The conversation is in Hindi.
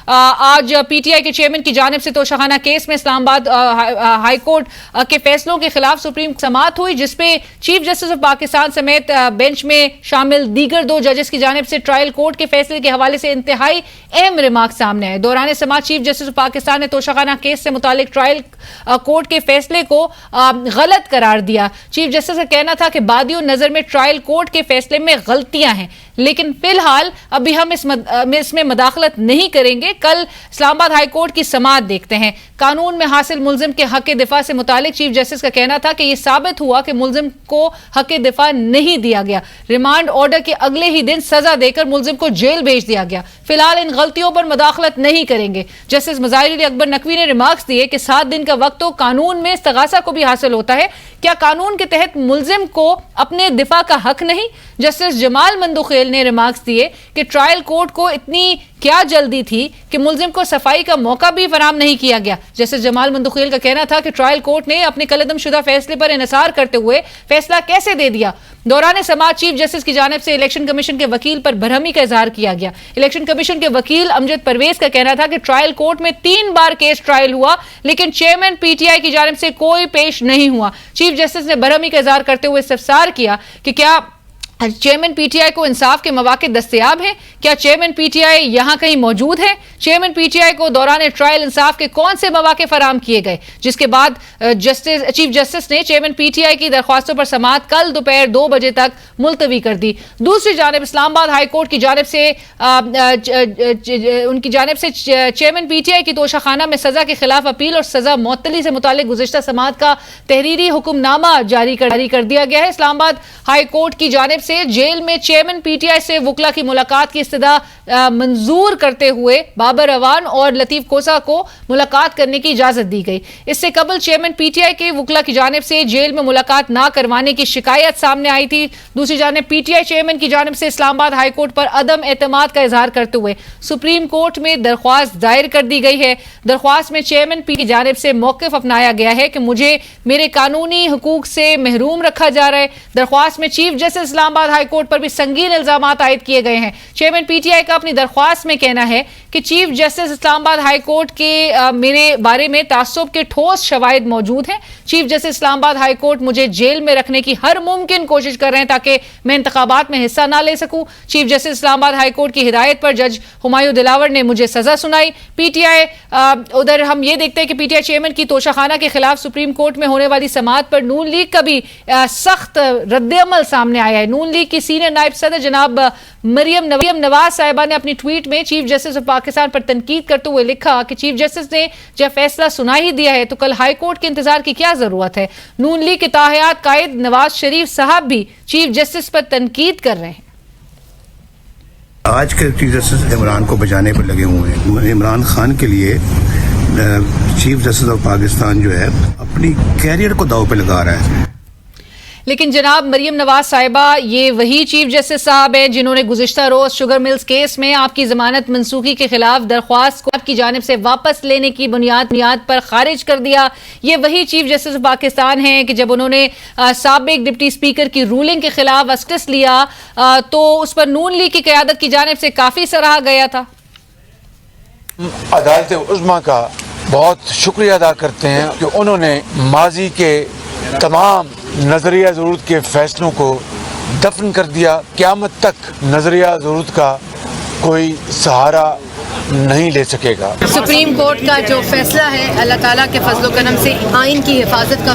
आज पीटीआई के चेयरमैन की जानिब से तोशाखाना केस में इस्लामाबाद हाई कोर्ट के फैसलों के खिलाफ सुप्रीम समाअत हुई, जिसपे चीफ जस्टिस ऑफ पाकिस्तान समेत बेंच में शामिल दीगर 2 जजेस की जानिब से ट्रायल कोर्ट के फैसले के हवाले से इंतहाई अहम रिमार्क सामने आए। दौरान समाअत चीफ जस्टिस ऑफ पाकिस्तान ने तोशाखाना केस से मुतालिक ट्रायल कोर्ट के फैसले को गलत करार दिया। चीफ जस्टिस का कहना था कि बादियों नजर में ट्रायल कोर्ट के फैसले में गलतियां हैं, लेकिन फिलहाल अभी हम इसमें मदाखलत नहीं करेंगे। कल इस्लामाबाद हाई कोर्ट की समाअत देखते हैं। कानून में हासिल मुल्जिम के हक दिफा से मुतालिक चीफ जस्टिस का कहना था कि यह साबित हुआ कि मुल्जिम को हक दिफा नहीं दिया गया। रिमांड ऑर्डर के अगले ही दिन सजा देकर मुल्जिम को जेल भेज दिया गया। फिलहाल इन गलतियों पर मदाखलत नहीं करेंगे। जस्टिस मज़ाहिर अली अकबर नकवी ने रिमार्क्स दिए कि 7 दिन का वक्त तो कानून में इस्तगासा को भी हासिल होता है, क्या कानून के तहत मुल्जिम को अपने दिफा का हक नहीं? जस्टिस जमाल मंदुखेल ने रिमार्क्स दिए कि ट्रायल कोर्ट को इतनी क्या जल्दी थी कि मुल्जिम को सफाई का मौका भी फराहम नहीं किया गया। जस्टिस जमाल मंदुखेल का कहना था कि ट्रायल कोर्ट ने अपने कलअदमशुदा फैसले पर इन्हिसार करते हुए फैसला कैसे दे दिया। दौरान समाअत चीफ जस्टिस की जानिब से इलेक्शन कमीशन के वकील पर भरहमी का इजहार किया गया। इलेक्शन कमीशन के वकील अमजद परवेज का कहना था कि ट्रायल कोर्ट में 3 बार केस ट्रायल हुआ, लेकिन चेयरमैन पीटीआई की जानिब से कोई पेश नहीं हुआ। चीफ जस्टिस ने भरहमी का इजहार करते हुए इस्तफसार किया कि क्या चेयरमैन पीटीआई को इंसाफ के मौके दस्तयाब हैं? क्या चेयरमैन पीटीआई यहां कहीं मौजूद है? चेयरमैन पीटीआई को दौरान ट्रायल इंसाफ के कौन से मौके फराहम किए गए? जिसके बाद चीफ जस्टिस ने चेयरमैन पीटीआई की दरख्वास्तों पर समाअत कल दोपहर 2 बजे तक मुलतवी कर दी। दूसरी जानिब इस्लामाबाद हाई कोर्ट की जानिब से उनकी जानिब से चेयरमैन पीटीआई की तोशाखाना में सजा के खिलाफ अपील और सजा मुअत्तली से मुतालिक गुज़िश्ता समाअत का तहरीरी हुक्मनामा जारी कर दिया गया है। इस्लामाबाद हाई कोर्ट की जानिब से जेल में चेयरमैन पीटीआई से वकला की मुलाकात की इस्तदा मंजूर करते हुए बाबर अवान और लतीफ कोसा को मुलाकात करने की इजाजत दी गई। इससे कबल चेयरमैन पीटीआई के वकला की जानिब से जेल में मुलाकात ना करवाने की शिकायत सामने आई थी। दूसरी जानिब पीटीआई चेयरमैन की जानिब से इस्लामाबाद हाई कोर्ट पर अदम एतमाद का इजहार करते हुए सुप्रीम कोर्ट में दरख्वास्त दायर कर दी गई है। दरख्वास्त में चेयरमैन पी की जानिब से मौक़िफ़ अपनाया गया है कि मुझे मेरे कानूनी हुकूक से महरूम रखा जा रहा है। दरख्वास्त में chief justice Islamabad high court पर भी संगीन इल्जामात आयद किए गए हैं। चेयरमैन पीटीआई का अपनी दरख्वास्त में कहना है कि chief justice Islamabad high court के मेरे बारे में तासुब के ठोस शवाहिद मौजूद हैं। Chief justice Islamabad high court मुझे जेल में रखने की हर मुमकिन कोशिश कर रहे हैं ताकि मैं इंतखाबात में हिस्सा ना ले सकूं। Chief justice Islamabad high court की हिदायत पर जज हुमायूं दिलावर ने मुझे सजा सुनाई। पीटीआई उधर हम ये देखते हैं कि पीटीआई चेयरमैन की तोशाखाना के खिलाफ सुप्रीम कोर्ट में होने वाली समाअत पर नून लीग का भी सख्त रद्द-ए-अमल सामने आया है। नून लीग की सीनियर नायब सदर जनाब मरियम नवाज साहिबा ने अपनी ट्वीट में चीफ जस्टिस ऑफ पाकिस्तान पर तनकीद करते हुए लिखा कि चीफ जस्टिस ने जब फैसला सुना ही दिया है तो कल हाई कोर्ट के इंतजार की क्या जरूरत है। नून लीग के ताहियात कायद नवाज शरीफ साहब भी चीफ जस्टिस पर तनकीद कर रहे हैं। आज के चीफ जस्टिस इमरान को बचाने पर लगे हुए हैं। इमरान खान के लिए चीफ जस्टिस ऑफ पाकिस्तान जो है अपनी कैरियर को दांव पे लगा रहा है। लेकिन जनाब मरियम नवाज साहिबा ये वही चीफ जस्टिस साहब हैं जिन्होंने गुज़िश्ता रोज शुगर मिल्स केस में आपकी जमानत मनसूखी के खिलाफ दरख्वास्त को आपकी जानिब से वापस लेने की बुनियाद पर खारिज कर दिया। ये वही चीफ जस्टिस पाकिस्तान हैं कि जब उन्होंने साबिक डिप्टी स्पीकर की रूलिंग के खिलाफ अस्टिस लिया तो उस पर नून लीग की क़यादत की जानिब से काफ़ी सराहा गया था। अदालत उज़्मा का बहुत शुक्रिया अदा करते हैं कि उन्होंने माजी के तमाम नज़रिया ज़रूरत के फ़ैसलों को दफन कर दिया। क़यामत तक नज़रिया ज़रूरत का कोई सहारा नहीं ले सकेगा। सुप्रीम कोर्ट का जो फैसला है अल्लाह ताला के फजल-ओ-करम से आइन की हिफाजत का